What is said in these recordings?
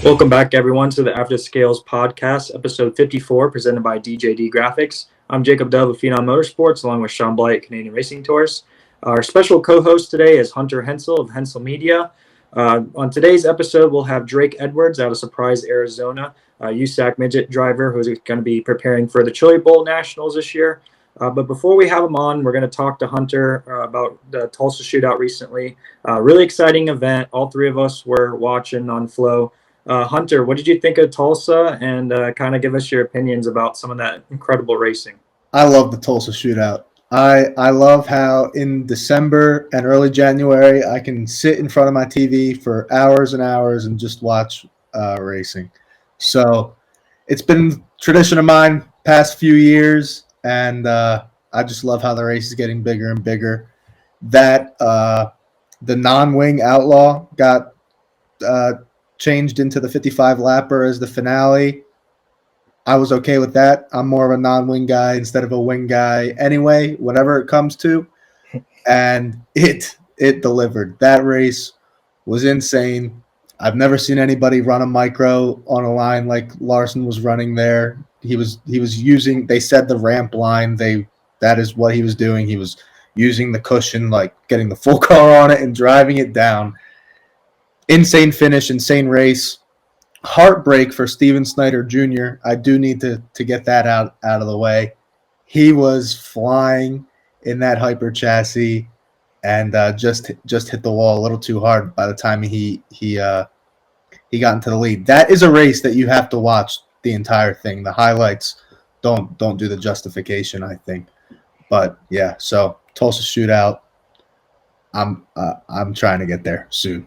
Welcome back, everyone, to the After Scales podcast, episode 54, presented by DJD Graphics. I'm Jacob Dove of Phenom Motorsports, along with Shaun, Blight, Canadian Racing Tours. Our special co-host today is Hunter Hensel of Hensel Media. On today's episode, we'll have Drake Edwards out of Surprise, Arizona, a USAC Midget driver who's going to be preparing for the Chili Bowl Nationals this year. But before we have him on, we're going to talk to Hunter about the Tulsa Shootout recently. Really exciting event. All three of us were watching on Flow. Hunter, what did you think of Tulsa, and kind of give us your opinions about some of that incredible racing? I love the Tulsa Shootout. I love how in December and early January I can sit in front of my TV for hours and hours and just watch racing. So it's been tradition of mine past few years, and I just love how the race is getting bigger and bigger. That the non-wing outlaw got changed into the 55 lapper as the finale. I was okay with that. I'm more of a non-wing guy instead of a wing guy anyway, whatever it comes to. And it delivered. That race was insane. I've never seen anybody run a micro on a line like Larson was running there. He was using, they said, the ramp line. That is what he was doing. He was using the cushion, like getting the full car on it and driving it down. Insane finish, insane race. Heartbreak for Steven Snyder Jr. I do need to get that out of the way. He was flying in that hyper chassis and just hit the wall a little too hard by the time he got into the lead. That is a race that you have to watch the entire thing. The highlights don't do the justification, I think. But yeah, so Tulsa Shootout. I'm trying to get there soon.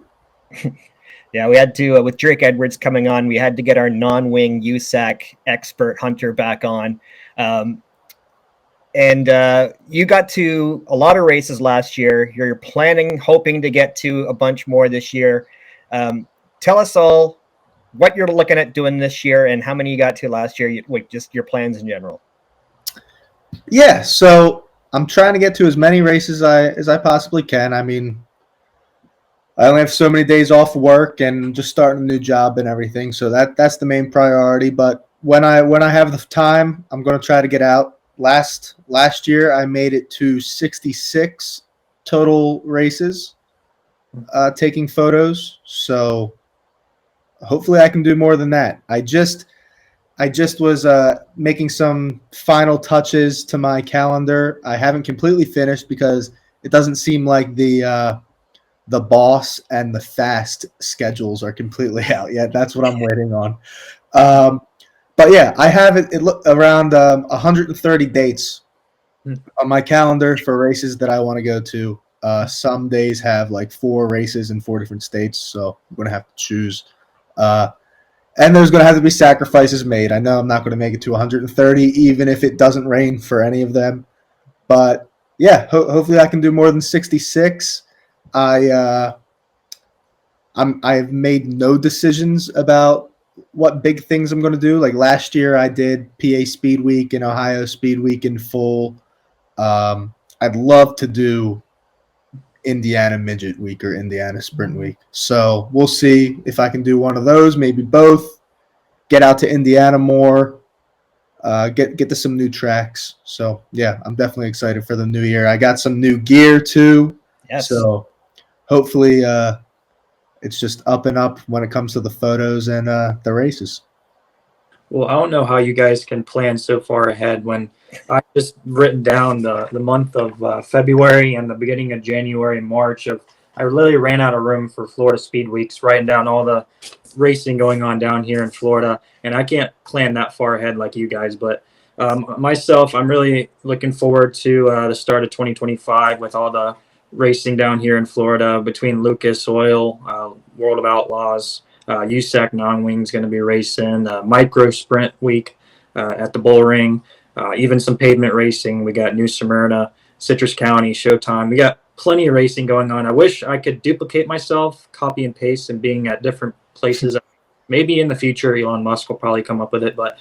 Yeah, we had to, with Drake Edwards coming on, we had to get our non-wing USAC expert Hunter back on. And you got to a lot of races last year. You're hoping to get to a bunch more this year. Tell us all what you're looking at doing this year and how many you got to last year, just your plans in general. Yeah, so I'm trying to get to as many races as I possibly can. I mean, I only have so many days off work and just starting a new job and everything. So that's the main priority. But when I have the time, I'm going to try to get out. Last year, I made it to 66 total races, taking photos. So hopefully I can do more than that. I just was making some final touches to my calendar. I haven't completely finished because it doesn't seem like the boss and the fast schedules are completely out yet. That's what I'm waiting on. But yeah, I have it around 130 dates on my calendar for races that I want to go to. Some days have like 4 races in 4 different states, so I'm going to have to choose. And there's going to have to be sacrifices made. I know I'm not going to make it to 130, even if it doesn't rain for any of them. But yeah, hopefully I can do more than 66. I've made no decisions about what big things I'm going to do. Like last year, I did PA Speed Week and Ohio Speed Week in full. I'd love to do Indiana Midget Week or Indiana Sprint Week. So we'll see if I can do one of those, maybe both. Get out to Indiana more. Get to some new tracks. So yeah, I'm definitely excited for the new year. I got some new gear too. Yes. So hopefully it's just up and up when it comes to the photos and the races. Well, I don't know how you guys can plan so far ahead when I just written down the month of February and the beginning of January and March. I literally ran out of room for Florida Speed Weeks, writing down all the racing going on down here in Florida. And I can't plan that far ahead like you guys. But myself, I'm really looking forward to the start of 2025 with all the racing down here in Florida between Lucas Oil, World of Outlaws, USAC Non-Wing's going to be racing, Micro Sprint Week at the Bull Ring, even some pavement racing. We got New Smyrna, Citrus County, Showtime. We got plenty of racing going on. I wish I could duplicate myself, copy and paste, and being at different places, maybe in the future Elon Musk will probably come up with it. But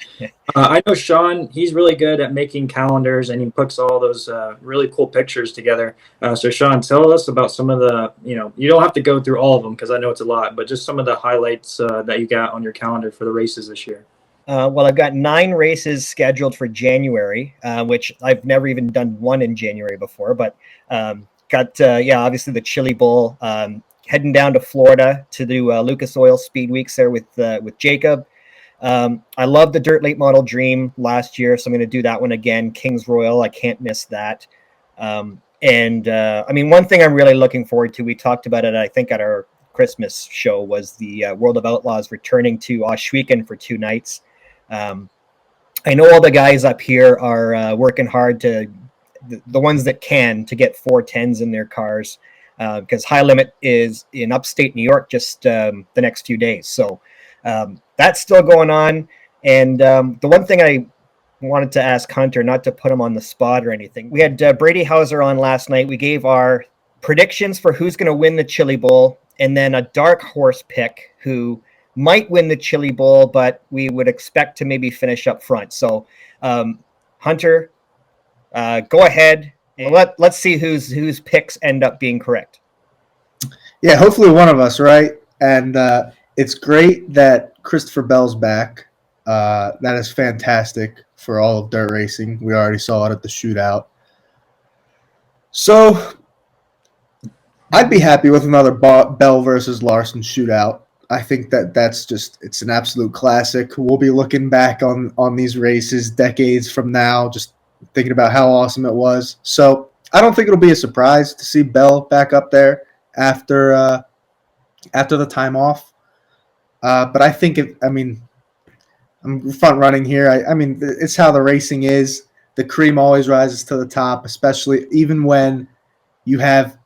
I know Shaun, he's really good at making calendars, and he puts all those really cool pictures together. So Shaun, tell us about some of the, you don't have to go through all of them because I know it's a lot, but just some of the highlights that you got on your calendar for the races this year. Well, I've got 9 races scheduled for January, which I've never even done one in January before, but obviously the Chili Bowl, heading down to Florida to do Lucas Oil Speed Weeks there with Jacob. I love the Dirt Late Model Dream last year, so I'm going to do that one again. Kings Royal, I can't miss that. One thing I'm really looking forward to, we talked about it, I think, at our Christmas show, was the World of Outlaws returning to Ohsweken for 2 nights. I know all the guys up here are working hard the ones that can, to get 410s in their cars, because High Limit is in upstate New York just the next few days. So that's still going on. And the one thing I wanted to ask Hunter, not to put him on the spot or anything, we had Brady Hauser on last night. We gave our predictions for who's going to win the Chili Bowl, and then a dark horse pick who might win the Chili Bowl, but we would expect to maybe finish up front. So Hunter, go ahead. Let's see whose picks end up being correct. Yeah, hopefully one of us, right? And it's great that Christopher Bell's back. That is fantastic for all of dirt racing. We already saw it at the shootout. So I'd be happy with another Bell versus Larson shootout. I think it's an absolute classic. We'll be looking back on these races decades from now, just thinking about how awesome it was. So I don't think it'll be a surprise to see Bell back up there after the time off. But I think I'm front running here. It's how the racing is. The cream always rises to the top, especially even when you have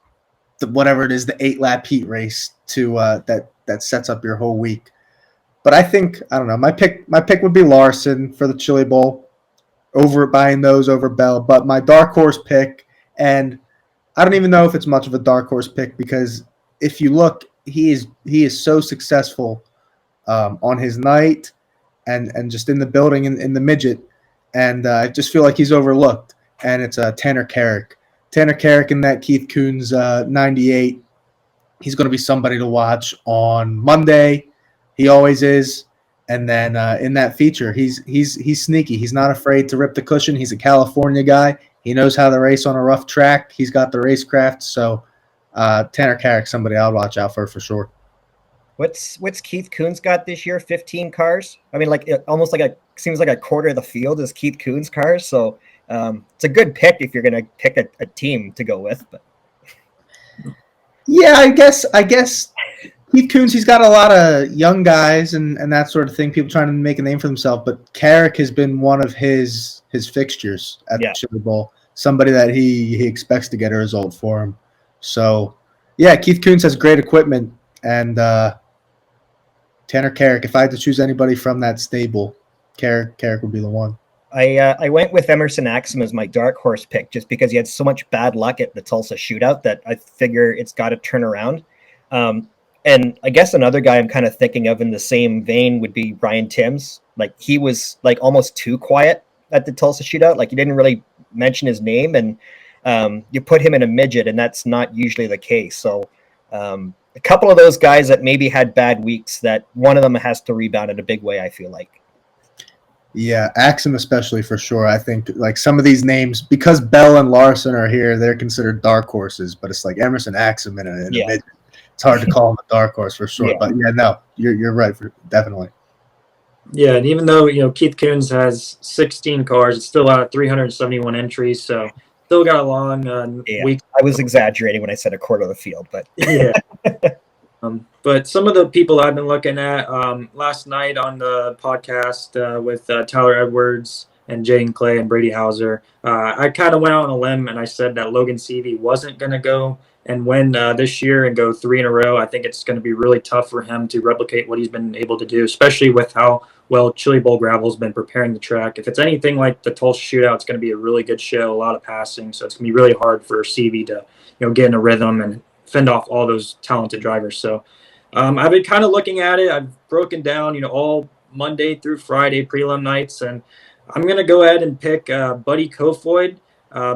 whatever it is, the 8-lap heat race to that sets up your whole week. But I don't know. My pick would be Larson for the Chili Bowl, buying those over Bell. But my dark horse pick, and I don't even know if it's much of a dark horse pick, because if you look, he is so successful on his night and just in the building in the midget, and I just feel like he's overlooked. And it's Tanner Carrick. Tanner Carrick in that Keith Coons 98. He's going to be somebody to watch on Monday. He always is. And then in that feature, he's sneaky. He's not afraid to rip the cushion. He's a California guy. He knows how to race on a rough track. He's got the racecraft. So Tanner Carrick, somebody I'll watch out for sure. What's Keith Coons got this year? 15 cars. I mean, seems like a quarter of the field is Keith Coons cars. So it's a good pick if you're going to pick a team to go with. But yeah, I guess Keith Coons, he's got a lot of young guys and that sort of thing, people trying to make a name for themselves. But Carrick has been one of his fixtures at the Chili Bowl, somebody that he expects to get a result for him. So, yeah, Keith Coons has great equipment. And Tanner Carrick, if I had to choose anybody from that stable, Carrick would be the one. I went with Emerson Axum as my dark horse pick just because he had so much bad luck at the Tulsa Shootout that I figure it's got to turn around. And I guess another guy I'm kind of thinking of in the same vein would be Ryan Timms. Like, he was like almost too quiet at the Tulsa Shootout. Like, you didn't really mention his name, and you put him in a midget, and that's not usually the case. So a couple of those guys that maybe had bad weeks, that one of them has to rebound in a big way, I feel like. Yeah, Axum especially, for sure. I think like some of these names, because Bell and Larson are here, they're considered dark horses, but it's like Emerson Axum in a midget. It's hard to call him a dark horse for sure. Yeah. But yeah, no, you're right, definitely. Yeah, and even though Keith Coons has 16 cars, it's still out of 371 entries, so still got a long week. I was exaggerating when I said a quarter of the field, but yeah. But some of the people I've been looking at last night on the podcast with Tyler Edwards and Jaden Clay and Brady Hauser, I kind of went out on a limb and I said that Logan Seavey wasn't going to go and win this year and go 3 in a row. I think it's going to be really tough for him to replicate what he's been able to do, especially with how well Chili Bowl Gravel's been preparing the track. If it's anything like the Tulsa Shootout, it's going to be a really good show, a lot of passing, so it's going to be really hard for Seavey to get in a rhythm and fend off all those talented drivers. So I've been kind of looking at it. I've broken down, all Monday through Friday prelim nights, and I'm going to go ahead and pick Buddy Kofoid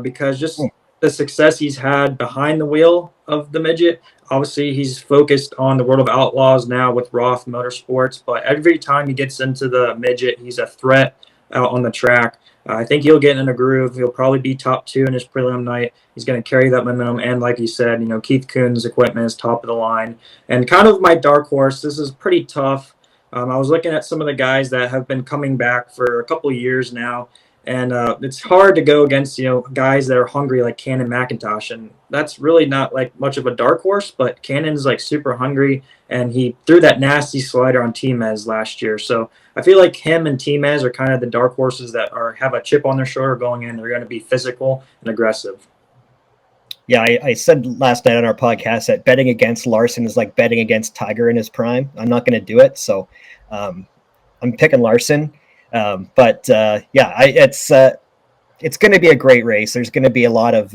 because just the success he's had behind the wheel of the midget. Obviously, he's focused on the World of Outlaws now with Roth Motorsports, but every time he gets into the midget, he's a threat out on the track. I think he'll get in a groove. He'll probably be top 2 in his prelim night. He's going to carry that momentum. And like you said, Keith Kuhn's equipment is top of the line. And kind of my dark horse, this is pretty tough. I was looking at some of the guys that have been coming back for a couple of years now. And it's hard to go against, guys that are hungry like Cannon McIntosh. And that's really not like much of a dark horse, but Cannon's like super hungry. And he threw that nasty slider on T-Mez last year. So I feel like him and T-Mez are kind of the dark horses that have a chip on their shoulder going in. They're going to be physical and aggressive. Yeah, I said last night on our podcast that betting against Larson is like betting against Tiger in his prime. I'm not going to do it. So I'm picking Larson. It's going to be a great race. There's going to be a lot of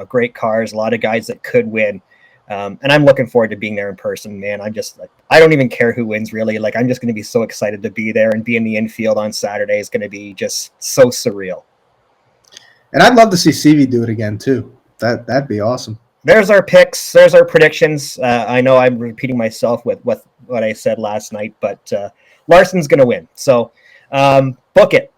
great cars, a lot of guys that could win, and I'm looking forward to being there in person. Man, I'm just like, I don't even care who wins really. Like, I'm just going to be so excited to be there and be in the infield on Saturday. Is going to be just so surreal. And I'd love to see CV do it again too. That'd be awesome. There's our picks. There's our predictions. I know I'm repeating myself with what I said last night, but Larson's going to win. So book it.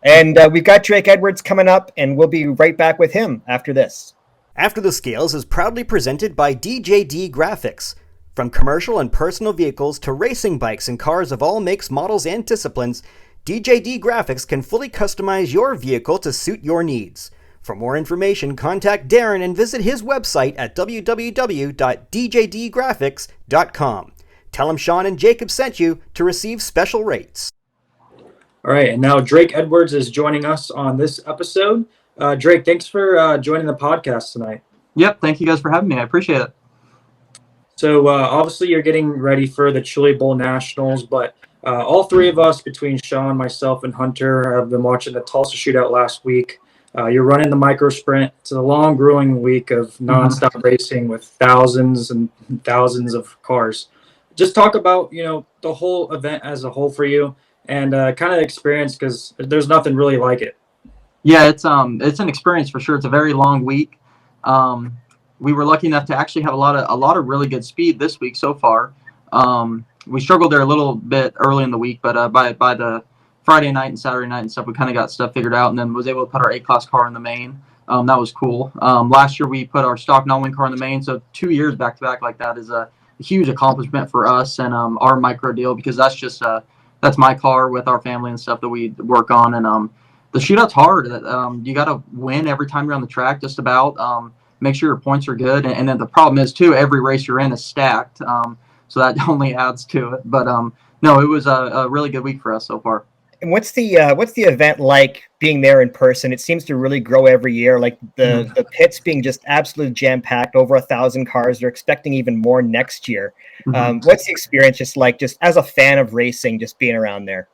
And we've got Drake Edwards coming up, and we'll be right back with him after this. After the Scales is proudly presented by DJD Graphics. From commercial and personal vehicles to racing bikes and cars of all makes, models, and disciplines, DJD Graphics can fully customize your vehicle to suit your needs. For more information, contact Darren and visit his website at www.djdgraphics.com. Tell him Shaun and Jacob sent you to receive special rates. All right, and now Drake Edwards is joining us on this episode. Drake, thanks for joining the podcast tonight. Yep, thank you guys for having me. I appreciate it. So obviously you're getting ready for the Chili Bowl Nationals, but all three of us, between Shaun, myself, and Hunter, have been watching the Tulsa Shootout last week. You're running the micro sprint. It's a long, grueling week of nonstop racing with thousands and thousands of cars. Just talk about, the whole event as a whole for you and kind of experience, because there's nothing really like it. Yeah, it's an experience for sure. It's a very long week. We were lucky enough to actually have a lot of really good speed this week so far. We struggled there a little bit early in the week, but by the Friday night and Saturday night and stuff, we kind of got stuff figured out, and then was able to put our A-Class car in the main. That was cool. Last year we put our stock non-wing car in the main, so 2 years back-to-back like that is a huge accomplishment for us and our micro deal, because that's just that's my car with our family and stuff that we work on. And the shootout's hard. You got to win every time you're on the track, just about. Make sure your points are good, and then the problem is too, every race you're in is stacked, so that only adds to it. But no, it was a really good week for us so far. And what's the event like being there in person? It seems to really grow every year. Like the pits being just absolutely jam packed, over 1,000 cars. They're expecting even more next year. What's the experience just like, just as a fan of racing, just being around there?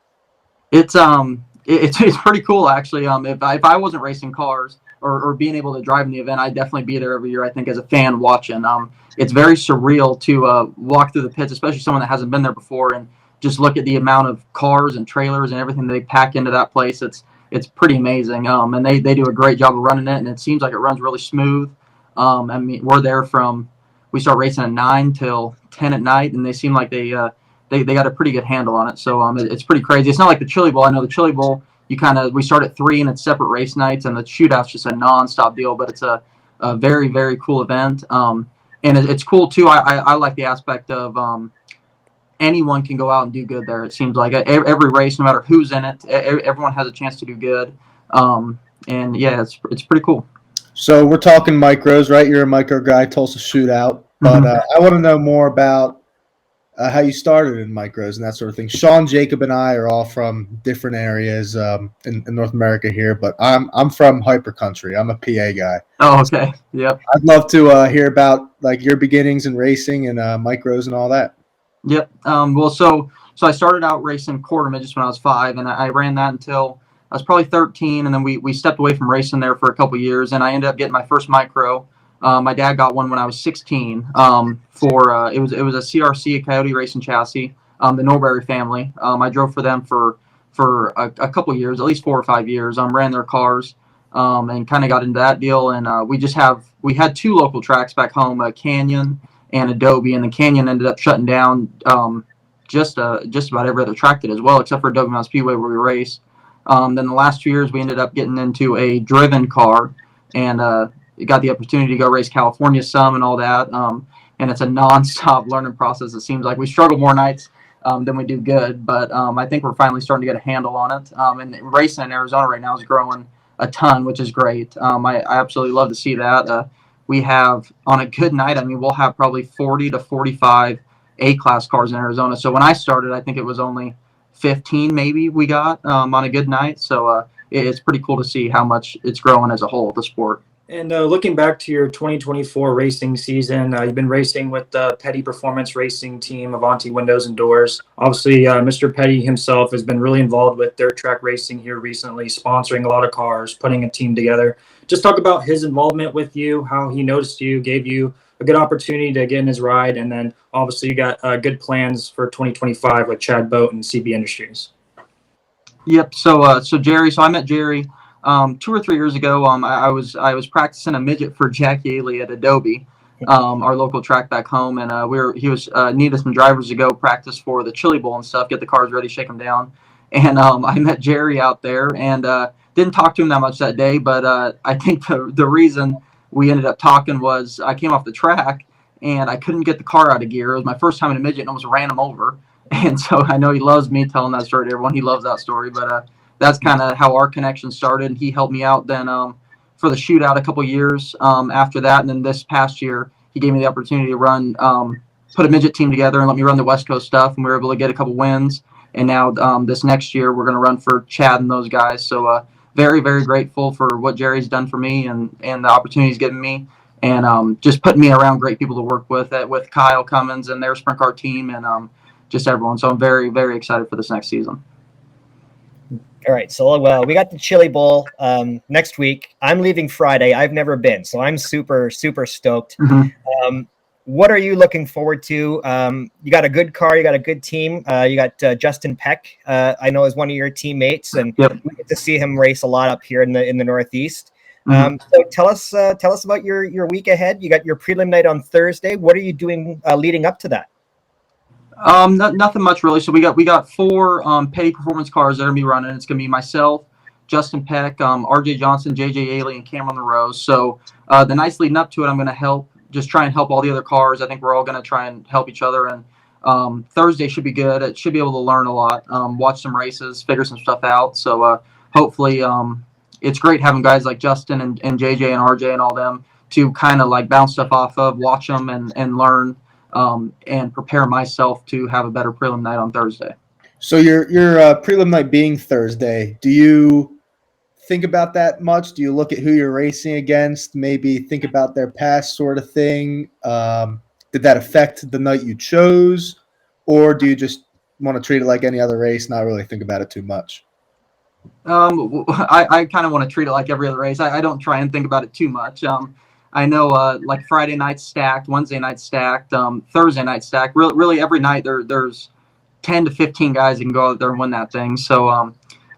It's pretty cool actually. If I wasn't racing cars or being able to drive in the event, I'd definitely be there every year. I think as a fan watching, it's very surreal to walk through the pits, especially someone that hasn't been there before, and just look at the amount of cars and trailers and everything they pack into that place. It's pretty amazing. And they do a great job of running it, and it seems like it runs really smooth. I mean, we're there we start racing at 9 till 10 at night, and they seem like they got a pretty good handle on it. So it's pretty crazy. It's not like the Chili Bowl. I know the Chili Bowl, we start at 3 and it's separate race nights, and the shootout's just a nonstop deal, but it's a very, very cool event. And it's cool too. I like the aspect of anyone can go out and do good there. It seems like every race, no matter who's in it, everyone has a chance to do good. And yeah, it's pretty cool. So we're talking micros, right? You're a micro guy, Tulsa Shootout. But I want to know more about how you started in micros and that sort of thing. Shaun, Jacob, and I are all from different areas in North America here, but I'm from hyper country. I'm a PA guy. Oh, okay. Yep. I'd love to hear about like your beginnings in racing and micros and all that. Yep. Well, so I started out racing quarter midgets when I was 5, and I ran that until I was probably 13, and then we stepped away from racing there for a couple years, and I ended up getting my first micro My dad got one when I was 16 for it was a CRC, a Coyote Racing chassis, the Norbury family. I drove for them for a couple years, at least 4 or 5 years. Ran their cars and kind of got into that deal. And we had 2 local tracks back home, Canyon and Adobe, and the Canyon ended up shutting down just about every other track did as well, except for Adobe Mountain Speedway where we raced. Then the last 2 years we ended up getting into a driven car and got the opportunity to go race California some and all that. And it's a nonstop learning process. It seems like we struggle more nights than we do good, but I think we're finally starting to get a handle on it. And racing in Arizona right now is growing a ton, which is great. I absolutely love to see that. We have, on a good night, I mean, we'll have probably 40 to 45 A-class cars in Arizona. So when I started, I think it was only 15 maybe we got on a good night. So it's pretty cool to see how much it's growing as a whole, the sport. And looking back to your 2024 racing season, you've been racing with the Petty Performance Racing team, Avanti Windows and Doors. Obviously, Mr. Petty himself has been really involved with dirt track racing here recently, sponsoring a lot of cars, putting a team together. Just talk about his involvement with you, how he noticed you, gave you a good opportunity to get in his ride, and then obviously you got good plans for 2025 with Chad Boat and CB Industries. Yep. So Jerry. So I met Jerry 2 or 3 years ago. I was practicing a midget for Jack Yaley at Adobe, our local track back home, and he was needed some drivers to go practice for the Chili Bowl and stuff, get the cars ready, shake them down. And I met Jerry out there and didn't talk to him that much that day, but I think the reason we ended up talking was I came off the track and I couldn't get the car out of gear. It was my first time in a midget and almost ran him over. And so I know he loves me telling that story to everyone. He loves that story, but that's kind of how our connection started. He helped me out then for the shootout a couple years after that. And then this past year, he gave me the opportunity to run, put a midget team together and let me run the West Coast stuff. And we were able to get a couple wins. And now this next year, we're going to run for Chad and those guys. So very, very grateful for what Jerry's done for me and the opportunity he's given me. And just putting me around great people to work with Kyle Cummins and their sprint car team and just everyone. So I'm very, very excited for this next season. All right, so we got the Chili Bowl next week. I'm leaving Friday. I've never been, so I'm super, super stoked. Mm-hmm. What are you looking forward to? You got a good car. You got a good team. You got Justin Peck, I know, is one of your teammates, and Yep. we get to see him race a lot up here in the Northeast. Mm-hmm. So tell us about your week ahead. You got your prelim night on Thursday. What are you doing leading up to that? Nothing much really. So we got 4 Petty Performance cars that are gonna be running. It's gonna be myself, Justin Peck, RJ Johnson, JJ Ailey, and Cameron LaRose. So the nights leading up to it, I'm gonna try and help all the other cars. I think we're all gonna try and help each other. And Thursday should be good. It should be able to learn a lot, watch some races, figure some stuff out. So hopefully, it's great having guys like Justin and JJ and RJ and all them to kind of like bounce stuff off of, watch them and learn. And prepare myself to have a better prelim night on Thursday. So your prelim night being Thursday, do you think about that much? Do you look at who you're racing against? Maybe think about their past sort of thing? Did that affect the night you chose? Or do you just want to treat it like any other race, not really think about it too much? I kind of want to treat it like every other race. I don't try and think about it too much. I know like Friday night stacked, Wednesday night stacked, Thursday night stacked. Really every night there's 10 to 15 guys that can go out there and win that thing. So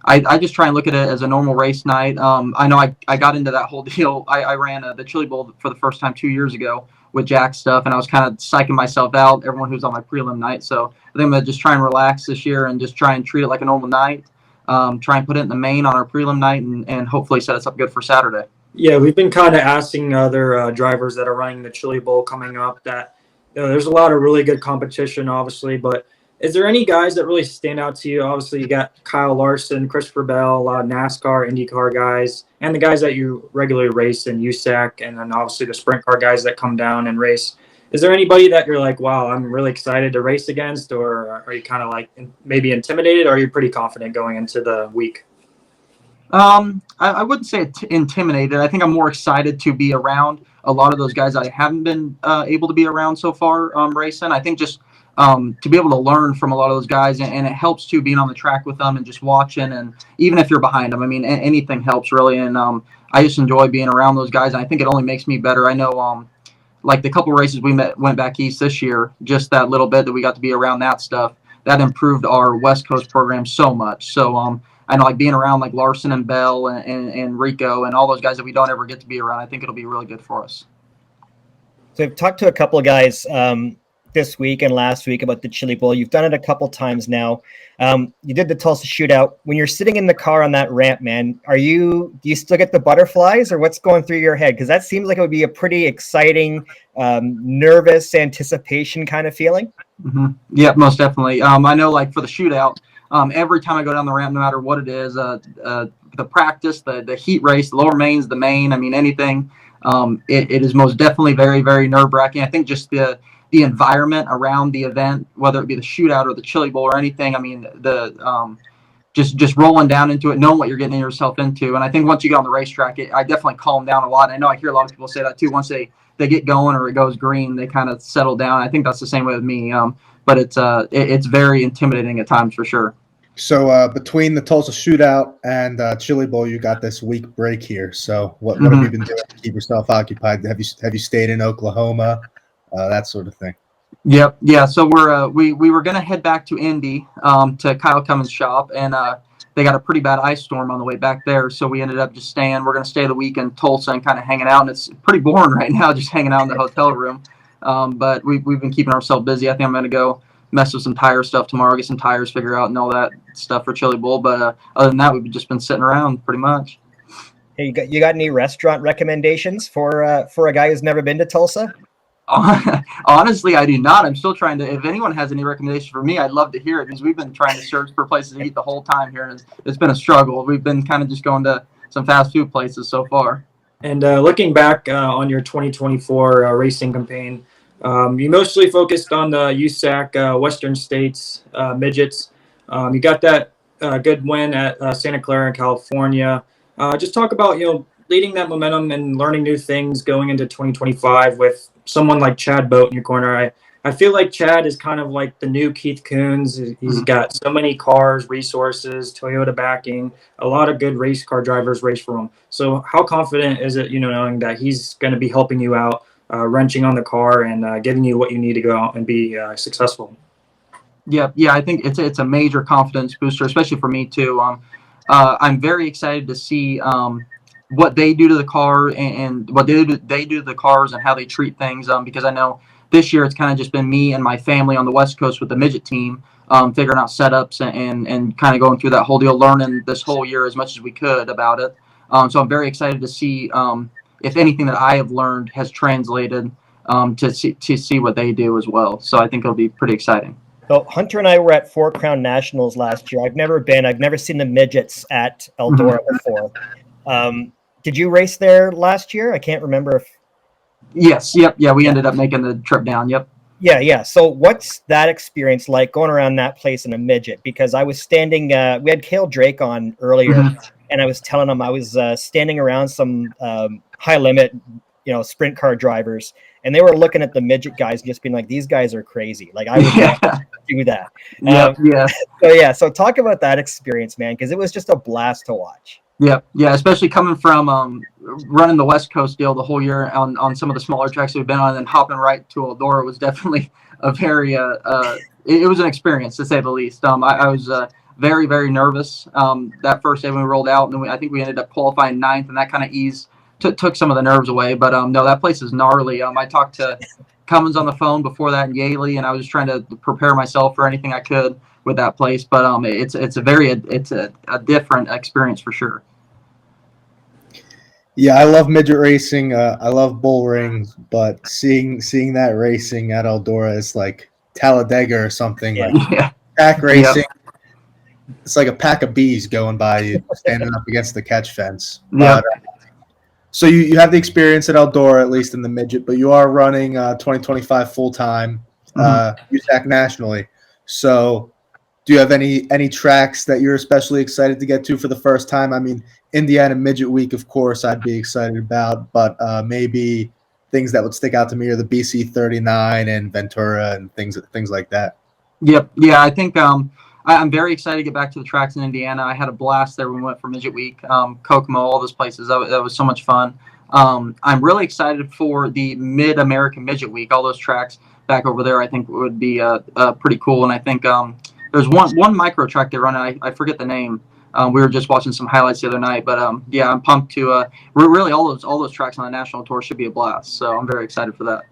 I just try and look at it as a normal race night. I know I got into that whole deal. I ran the Chili Bowl for the first time 2 years ago with Jack stuff, and I was kind of psyching myself out, everyone who's on my prelim night. So I think I'm going to just try and relax this year and just try and treat it like a normal night. Try and put it in the main on our prelim night and hopefully set us up good for Saturday. Yeah, we've been kind of asking other drivers that are running the Chili Bowl coming up that there's a lot of really good competition, obviously, but is there any guys that really stand out to you? Obviously, you got Kyle Larson, Christopher Bell, a lot of NASCAR, IndyCar guys, and the guys that you regularly race in USAC, and then obviously the sprint car guys that come down and race. Is there anybody that you're like, wow, I'm really excited to race against, or are you kind of like maybe intimidated, or are you pretty confident going into the week? I wouldn't say intimidated. I think I'm more excited to be around a lot of those guys I haven't been able to be around so far racing. I think just to be able to learn from a lot of those guys, and it helps too being on the track with them and just watching. And even if you're behind them, I mean, anything helps really. And I just enjoy being around those guys, and I think it only makes me better. I know like the couple races went back east this year, just that little bit that we got to be around that stuff, that improved our West Coast program so much. So I know, like being around like Larson and Bell and Rico and all those guys that we don't ever get to be around, I think it'll be really good for us. So I've talked to a couple of guys this week and last week about the Chili Bowl. You've done it a couple times now. You did the Tulsa Shootout. When you're sitting in the car on that ramp, man, do you still get the butterflies, or what's going through your head? Because that seems like it would be a pretty exciting, nervous anticipation kind of feeling. Mm-hmm. Yeah, most definitely. I know, like for the shootout, every time I go down the ramp, no matter what it is, the practice, the heat race, the lower mains, the main, I mean, anything, it is most definitely very, very nerve-wracking. I think just the environment around the event, whether it be the shootout or the Chili Bowl or anything, I mean, just rolling down into it, knowing what you're getting yourself into. And I think once you get on the racetrack, I definitely calm down a lot. I know I hear a lot of people say that too. Once they get going or it goes green, they kind of settle down. I think that's the same way with me. But it's very intimidating at times for sure. So between the Tulsa Shootout and Chili Bowl, you got this week break here. So what have you been doing to keep yourself occupied? Have you stayed in Oklahoma? That sort of thing. Yep. Yeah. So we were gonna head back to Indy to Kyle Cummins' shop, and they got a pretty bad ice storm on the way back there. So we ended up just staying. We're gonna stay the week in Tulsa and kind of hanging out. And it's pretty boring right now, just hanging out in the hotel room. But we've been keeping ourselves busy. I think I'm gonna go mess with some tire stuff tomorrow, get some tires figured out, and all that stuff for Chili Bowl. But other than that, we've just been sitting around pretty much. Hey, you got any restaurant recommendations for a guy who's never been to Tulsa? Honestly, I do not. I'm still trying to. If anyone has any recommendations for me, I'd love to hear it, because we've been trying to search for places to eat the whole time here, and it's been a struggle. We've been kind of just going to some fast food places so far. And looking back on your 2024 racing campaign, you mostly focused on the USAC Western States midgets. You got that good win at Santa Clara in California. Just talk about leading that momentum and learning new things going into 2025 with someone like Chad Boat in your corner. I feel like Chad is kind of like the new Keith Coons. He's got so many cars, resources, Toyota backing, a lot of good race car drivers race for him. So how confident is it, knowing that he's going to be helping you out, wrenching on the car and giving you what you need to go out and be successful? Yeah, I think it's a major confidence booster, especially for me too. I'm very excited to see what they do to the car and what they do to the cars and how they treat things. Because I know this year it's kind of just been me and my family on the West Coast with the midget team, figuring out setups and kind of going through that whole deal, learning this whole year as much as we could about it. So I'm very excited to see if anything that I have learned has translated to see what they do as well. So I think it'll be pretty exciting. So Hunter and I were at Four Crown Nationals last year. I've never seen the midgets at Eldora before. Did you race there last year? I can't remember if. Yes. Yep. Yeah. We ended up making the trip down. Yep. Yeah. So what's that experience like going around that place in a midget? Because I was standing, we had Cale Drake on earlier, and I was telling him I was standing around some high limit, sprint car drivers, and they were looking at the midget guys and just being like, these guys are crazy. Like, I would not do that. So talk about that experience, man, because it was just a blast to watch. Yeah, especially coming from running the West Coast deal the whole year on some of the smaller tracks we've been on, and then hopping right to Eldora was definitely a very it was an experience, to say the least. I was very, very nervous that first day when we rolled out, and I think we ended up qualifying 9th, and that kind of took some of the nerves away. But no, that place is gnarly. I talked to Cummins on the phone before that in Yaley, and I was just trying to prepare myself for anything I could with that place. But it's a different experience for sure. Yeah, I love midget racing. I love bull rings, but seeing that racing at Eldora is like Talladega or something. Pack racing. Yep. It's like a pack of bees going by you, standing up against the catch fence. Yeah. So you have the experience at Eldora, at least in the midget, but you are running 2025 full time USAC nationally. So do you have any tracks that you're especially excited to get to for the first time? I mean, Indiana Midget Week, of course, I'd be excited about, but maybe things that would stick out to me are the BC 39 and Ventura and things like that. Yep. Yeah, I think I'm very excited to get back to the tracks in Indiana. I had a blast there when we went for Midget Week, Kokomo, all those places. That was so much fun. I'm really excited for the Mid-American Midget Week. All those tracks back over there, I think would be pretty cool. And I think there's one micro track they run. I forget the name. We were just watching some highlights the other night, but yeah, I'm pumped to really all those tracks on the national tour should be a blast. So I'm very excited for that.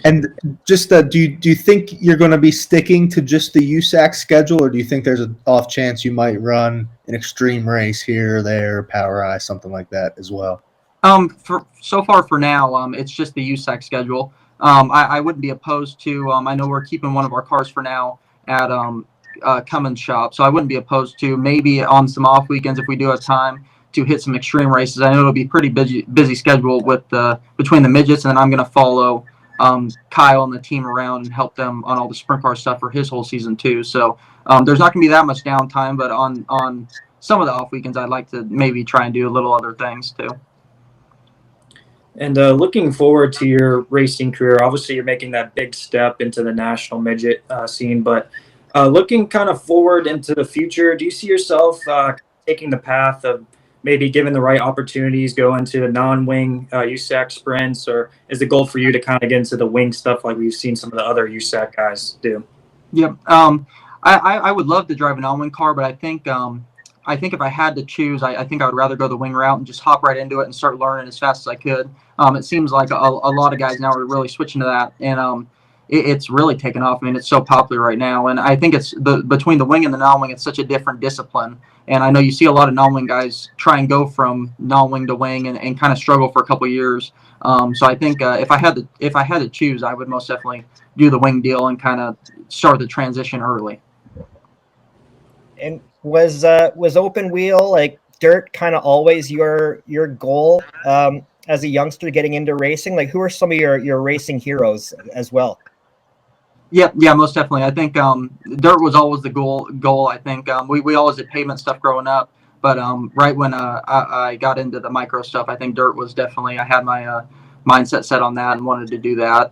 And just do you think you're going to be sticking to just the USAC schedule, or do you think there's an off chance you might run an extreme race here or there, Power Eye, something like that as well? For now, it's just the USAC schedule. I wouldn't be opposed to. I know we're keeping one of our cars for now at Cummins shop, so I wouldn't be opposed to maybe on some off weekends if we do have time to hit some extreme races. I know it'll be pretty busy schedule with between the midgets, and then I'm going to follow Kyle and the team around and help them on all the sprint car stuff for his whole season too. So there's not going to be that much downtime, but on some of the off weekends, I'd like to maybe try and do a little other things too. And looking forward to your racing career, obviously you're making that big step into the national midget scene, but looking kind of forward into the future, do you see yourself taking the path of maybe given the right opportunities, go into the non-wing USAC sprints, or is the goal for you to kind of get into the wing stuff like we've seen some of the other USAC guys do? Yep. I would love to drive a non-wing car, but I think if I had to choose, I think I would rather go the wing route and just hop right into it and start learning as fast as I could. It seems like a lot of guys now are really switching to that, and it's really taken off. I mean, it's so popular right now, and I think it's between the wing and the non-wing, it's such a different discipline. And I know you see a lot of non-wing guys try and go from non-wing to wing and kind of struggle for a couple of years. So I think if I had to choose, I would most definitely do the wing deal and kind of start the transition early. And was open wheel, like dirt, kind of always your goal as a youngster getting into racing? Like, who are some of your racing heroes as well? Yeah, most definitely. I think dirt was always the goal. I think we always did pavement stuff growing up, but right when I got into the micro stuff, I think dirt was definitely, I had my mindset set on that and wanted to do that.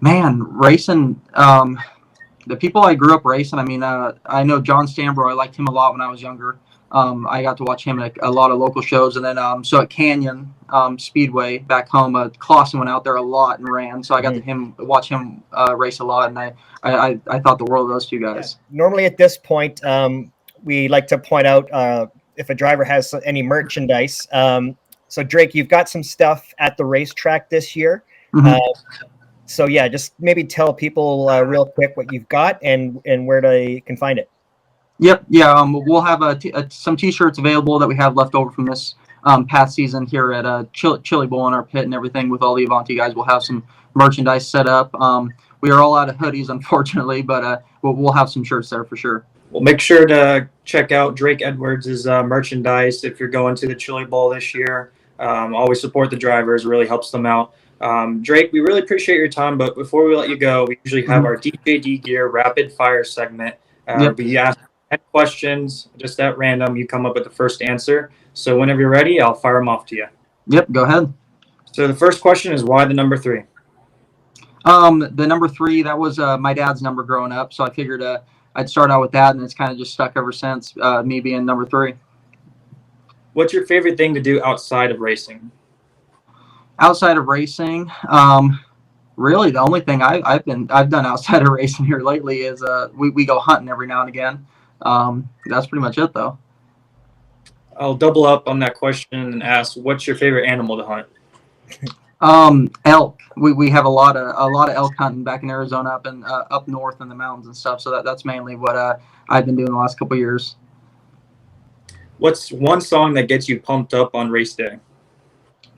Man, racing, the people I grew up racing, I mean, I know John Stambro, I liked him a lot when I was younger. I got to watch him at a lot of local shows, and then so at Canyon Speedway back home, Clausen went out there a lot and ran, so I got to watch him race a lot, and I thought the world of those two guys. Yeah. Normally at this point, we like to point out if a driver has any merchandise. So Drake, you've got some stuff at the racetrack this year. Mm-hmm. So yeah, just maybe tell people real quick what you've got and where they can find it. Yep. Yeah. We'll have some T-shirts available that we have left over from this past season here at Chili Bowl in our pit and everything with all the Avanti guys. We'll have some merchandise set up. We are all out of hoodies, unfortunately, but we'll have some shirts there for sure. Well, make sure to check out Drake Edwards' merchandise if you're going to the Chili Bowl this year. Always support the drivers. It really helps them out. Drake, we really appreciate your time, but before we let you go, we usually have our DJD Gear rapid fire segment. We ask 10 questions just at random. You come up with the first answer. So whenever you're ready, I'll fire them off to you. Yep, go ahead. So the first question is, why the number 3? The number 3, that was my dad's number growing up, so I figured I'd start out with that, and it's kind of just stuck ever since, me being number 3. What's your favorite thing to do outside of racing? Outside of racing, really the only thing I've done outside of racing here lately is we go hunting every now and again. That's pretty much it, though. I'll double up on that question and ask, what's your favorite animal to hunt? Elk. We have a lot of elk hunting back in Arizona, up north in the mountains and stuff. So that's mainly what I've been doing the last couple of years. What's one song that gets you pumped up on race day?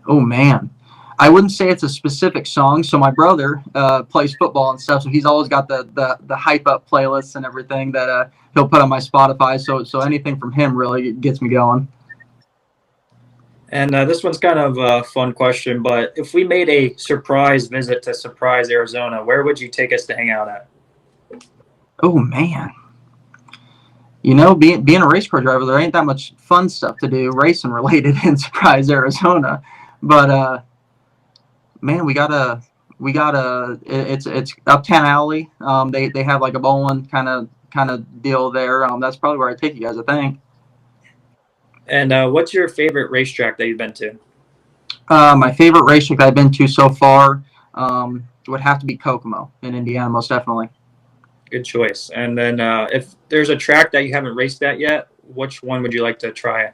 Oh man, I wouldn't say it's a specific song. So my brother plays football and stuff, so he's always got the hype up playlists and everything that he'll put on my Spotify. So anything from him really gets me going. And this one's kind of a fun question, but if we made a surprise visit to Surprise, Arizona, where would you take us to hang out at? Oh man, you know, being a race car driver, there ain't that much fun stuff to do racing related in Surprise, Arizona. But man, it's Uptown Alley. They have like a bowling kind of deal there. That's probably where I take you guys, I think. And what's your favorite racetrack that you've been to? My favorite racetrack I've been to so far would have to be Kokomo in Indiana, most definitely. Good choice. And then if there's a track that you haven't raced at yet, which one would you like to try?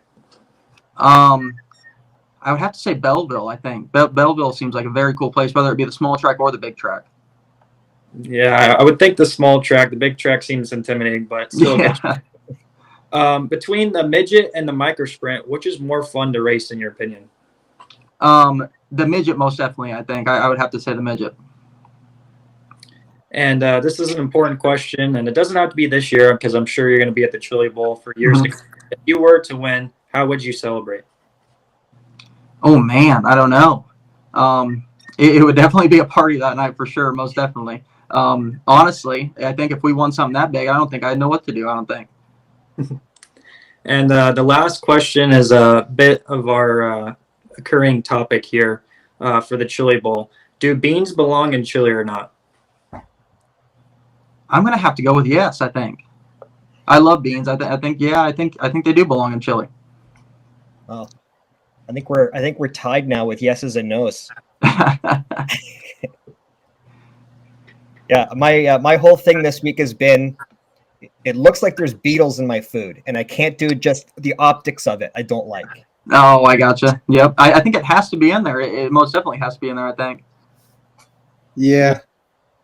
I would have to say Belleville, I think. Belleville seems like a very cool place, whether it be the small track or the big track. Yeah, I would think the small track. The big track seems intimidating, but still. Yeah. Between the midget and the micro sprint, which is more fun to race in your opinion? The midget, most definitely, I think. I would have to say the midget. And this is an important question, and it doesn't have to be this year because I'm sure you're going to be at the Chili Bowl for years to come. If you were to win, how would you celebrate? Oh, man, I don't know. It would definitely be a party that night for sure, most definitely. Honestly, I think if we won something that big, I don't think I'd know what to do, I don't think. And the last question is a bit of our occurring topic here for the Chili Bowl. Do beans belong in chili or not? I'm gonna have to go with yes. I think. I love beans. I think they do belong in chili. Well, I think we're tied now with yeses and nos. Yeah, my whole thing this week has been, it looks like there's beetles in my food, and I can't do just the optics of it. I don't like. Oh, I gotcha. Yep. I think it has to be in there. It most definitely has to be in there, I think. Yeah.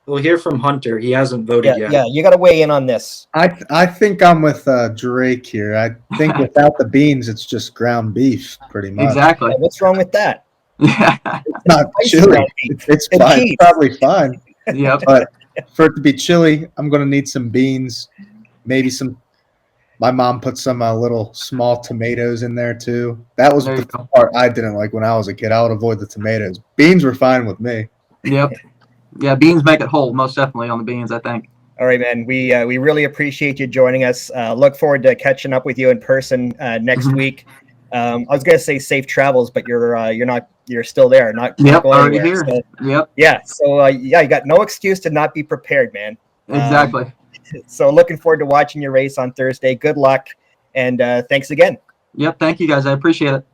We'll hear from Hunter. He hasn't voted yet. Yeah, you got to weigh in on this. I think I'm with Drake here. I think without the beans, it's just ground beef, pretty much. Exactly. Yeah, what's wrong with that? Yeah. It's not chili. It's fine. It's probably fine. Yep. But for it to be chili, I'm going to need some beans, maybe some. My mom put some little small tomatoes in there too. That was the part I didn't like when I was a kid. I would avoid the tomatoes. Beans were fine with me. Yep. Yeah, beans make it whole, most definitely on the beans, I think. All right, man. We really appreciate you joining us. Look forward to catching up with you in person next week. I was gonna say safe travels, but you're not. You're still there. Not Yep, going already anywhere. here. So, yep. Yeah. So you got no excuse to not be prepared, man. Exactly. So looking forward to watching your race on Thursday. Good luck, and thanks again. Yep. Thank you, guys. I appreciate it.